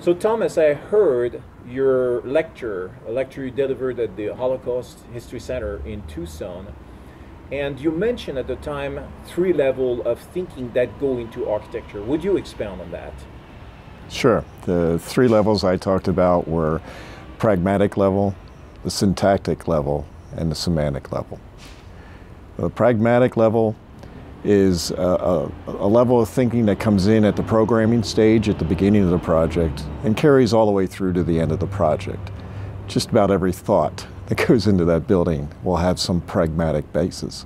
So Thomas, I heard your lecture, a lecture you delivered at the Holocaust History Center in Tucson, and you mentioned at the time three levels of thinking that go into architecture. Would you expound on that? Sure. The three levels I talked about were pragmatic level, the syntactic level, and the semantic level. The pragmatic level is a level of thinking that comes in at the programming stage at the beginning of the project and carries all the way through to the end of the project. Just about every thought that goes into that building will have some pragmatic basis.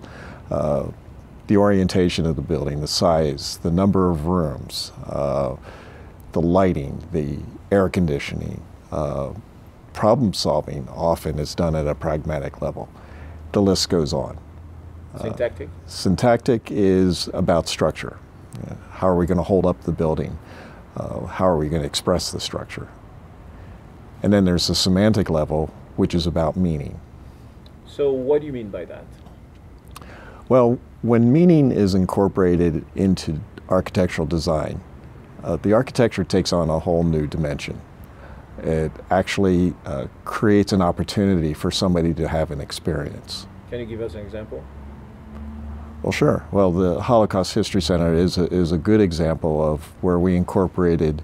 The orientation of the building, the size, the number of rooms, the lighting, the air conditioning. Problem solving often is done at a pragmatic level. The list goes on. Syntactic? Syntactic is about structure. How are we going to hold up the building? How are we going to express the structure? And then there's the semantic level, which is about meaning. So what do you mean by that? Well, when meaning is incorporated into architectural design, the architecture takes on a whole new dimension. It actually creates an opportunity for somebody to have an experience. Can you give us an example? Well, sure. Well, the Holocaust History Center is a good example of where we incorporated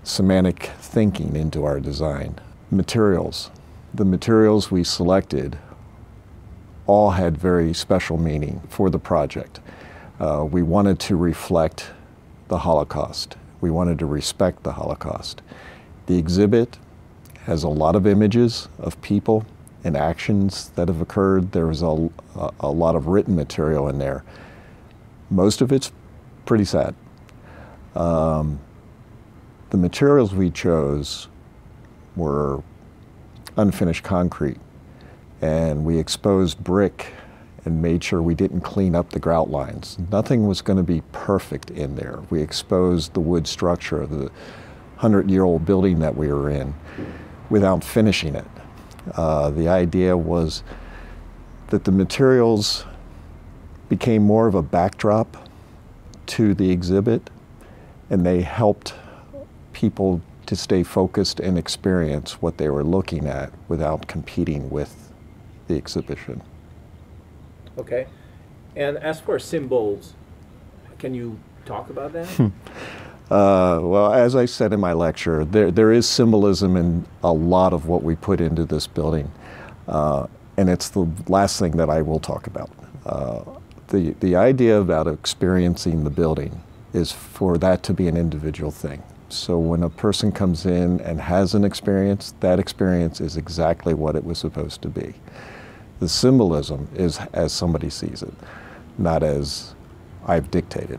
semantic thinking into our design. Materials. The materials we selected all had very special meaning for the project. We wanted to reflect the Holocaust. We wanted to respect the Holocaust. The exhibit has a lot of images of people and actions that have occurred. There was a lot of written material in there. Most of it's pretty sad. The materials we chose were unfinished concrete, and we exposed brick and made sure we didn't clean up the grout lines. Nothing was going to be perfect in there. We exposed the wood structure of the 100-year-old building that we were in without finishing it. The idea was that the materials became more of a backdrop to the exhibit, and they helped people to stay focused and experience what they were looking at without competing with the exhibition. Okay. And as for symbols, can you talk about that? Well, as I said in my lecture, there is symbolism in a lot of what we put into this building, and it's the last thing that I will talk about. The idea about experiencing the building is for that to be an individual thing. So when a person comes in and has an experience, that experience is exactly what it was supposed to be. The symbolism is as somebody sees it, not as I've dictated.